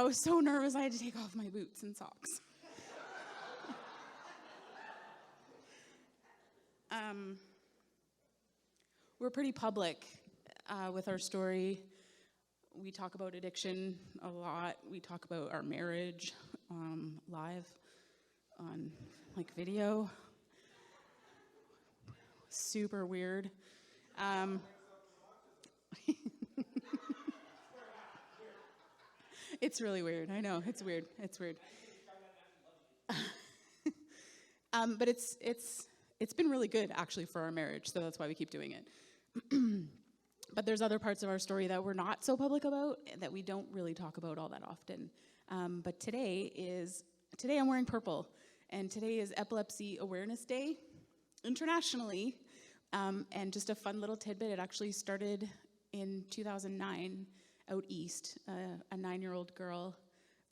I was so nervous I had to take off my boots and socks. We're pretty public with our story. We talk about addiction a lot. We talk about our marriage live on video. Super weird. It's really weird. I know, it's weird. It's weird. But it's been really good actually for our marriage, so that's why we keep doing it. But there's other parts of our story that we're not so public about, that we don't really talk about all that often. But today I'm wearing purple, and today is Epilepsy Awareness Day internationally. And just a fun little tidbit, it actually started in 2009 out east. A 9-year-old girl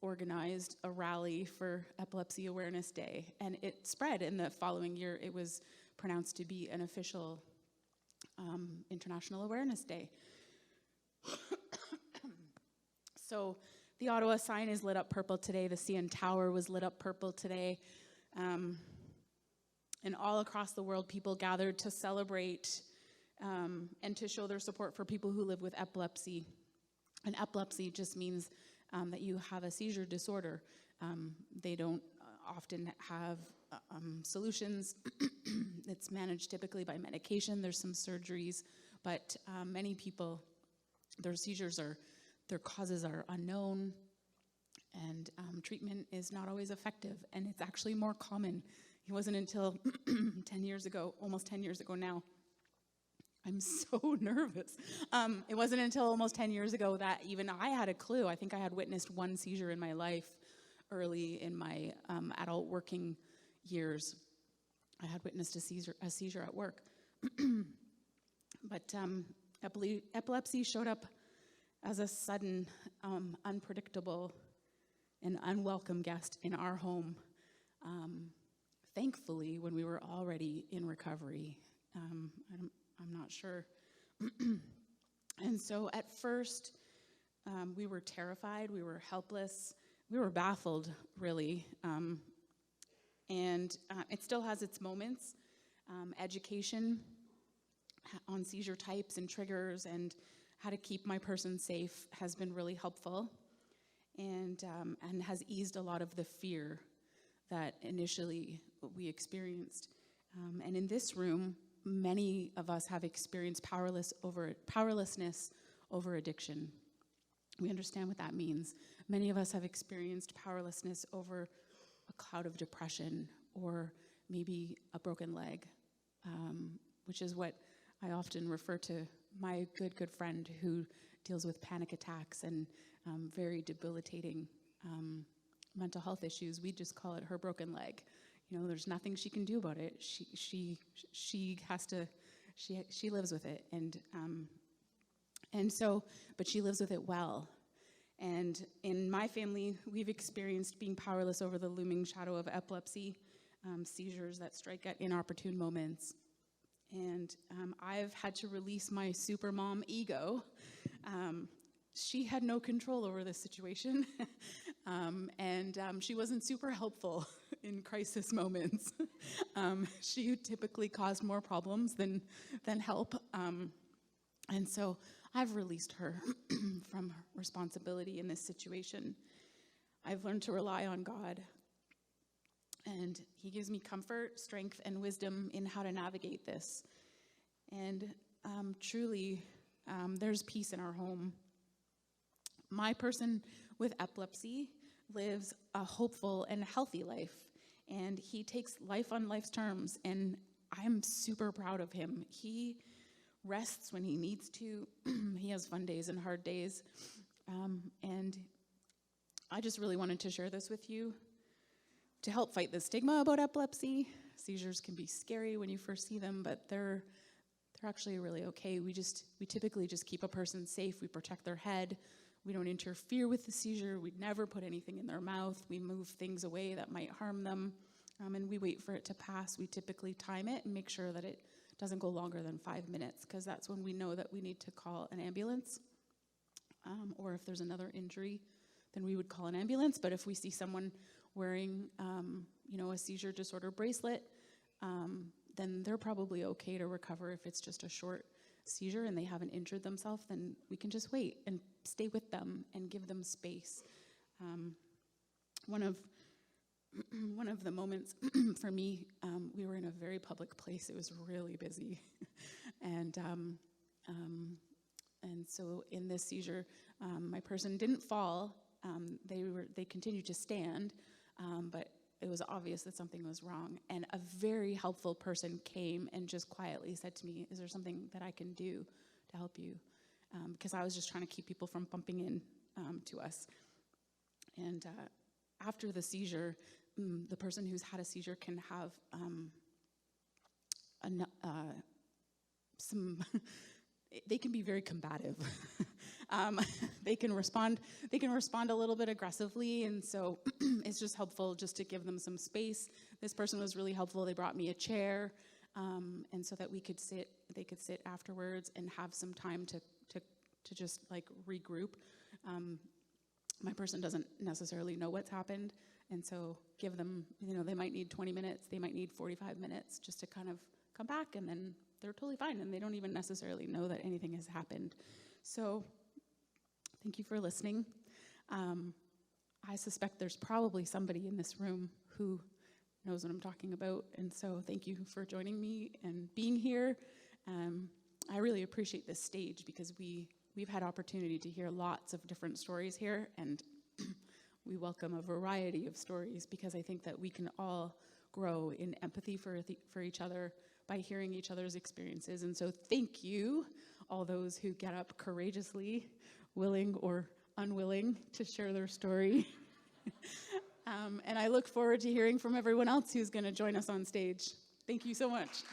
organized a rally for Epilepsy Awareness Day, and it spread. In the following year, it was pronounced to be an official International Awareness Day. So the Ottawa sign is lit up purple today. The CN Tower was lit up purple today. And all across the world, people gathered to celebrate and to show their support for people who live with epilepsy. And epilepsy just means that you have a seizure disorder. They don't often have solutions. It's managed typically by medication. There's some surgeries, but many people, their seizures their causes are unknown, and treatment is not always effective, and it's actually more common. It wasn't until 10 years ago, almost 10 years ago now. I'm so nervous. It wasn't until almost 10 years ago that even I had a clue. I think I had witnessed one seizure in my life early in my adult working years. I had witnessed a seizure at work. But epilepsy showed up as a sudden, unpredictable, and unwelcome guest in our home. Thankfully, when we were already in recovery. I'm not sure. And so at first, we were terrified, we were helpless, we were baffled, really. And it still has its moments. Education on seizure types and triggers and how to keep my person safe has been really helpful, and has eased a lot of the fear that initially we experienced. And in this room, many of us have experienced powerlessness over addiction. We understand what that means. Many of us have experienced powerlessness over a cloud of depression, or maybe a broken leg, which is what I often refer to my good friend who deals with panic attacks and very debilitating mental health issues. We just call it her broken leg. You know, there's nothing she can do about it. She has to. She lives with it, and so, but she lives with it well. And in my family, we've experienced being powerless over the looming shadow of epilepsy, seizures that strike at inopportune moments. And I've had to release my supermom ego. She had no control over this situation, and she wasn't super helpful in crisis moments. She typically caused more problems than help, and so I've released her from responsibility in this situation. I've learned to rely on God, and He gives me comfort, strength, and wisdom in how to navigate this. And truly, there's peace in our home. My person with epilepsy lives a hopeful and healthy life, and he takes life on life's terms, and I'm super proud of him. He rests when he needs to. He has fun days and hard days, and I just really wanted to share this with you to help fight the stigma about epilepsy. Seizures can be scary when you first see them, but they're actually really okay. We typically just keep a person safe. We protect their head. We don't interfere with the seizure. We never put anything in their mouth. We move things away that might harm them, and we wait for it to pass. We typically time it and make sure that it doesn't go longer than 5 minutes, because that's when we know that we need to call an ambulance, or if there's another injury then we would call an ambulance. But if we see someone wearing, a seizure disorder bracelet, then they're probably okay to recover. If it's just a short seizure and they haven't injured themselves, then we can just wait and stay with them and give them space. One of the moments for me, we were in a very public place. It was really busy, and so in this seizure, my person didn't fall. They continued to stand, but it was obvious that something was wrong. And a very helpful person came and just quietly said to me, "Is there something that I can do to help you?" Because I was just trying to keep people from bumping in to us. And after the seizure, the person who's had a seizure can have they can be very combative. They can respond a little bit aggressively, and so it's just helpful just to give them some space. This person was really helpful. They brought me a chair, and so that they could sit afterwards and have some time to just like regroup. My person doesn't necessarily know what's happened, and so give them, they might need 20 minutes, they might need 45 minutes just to kind of come back, and then they're totally fine, and they don't even necessarily know that anything has happened. So thank you for listening. I suspect there's probably somebody in this room who knows what I'm talking about, and so thank you for joining me and being here. I really appreciate this stage because we've had opportunity to hear lots of different stories here, and we welcome a variety of stories because I think that we can all grow in empathy for each other by hearing each other's experiences. And so thank you, all those who get up courageously, willing or unwilling to share their story. And I look forward to hearing from everyone else who's going to join us on stage. Thank you so much.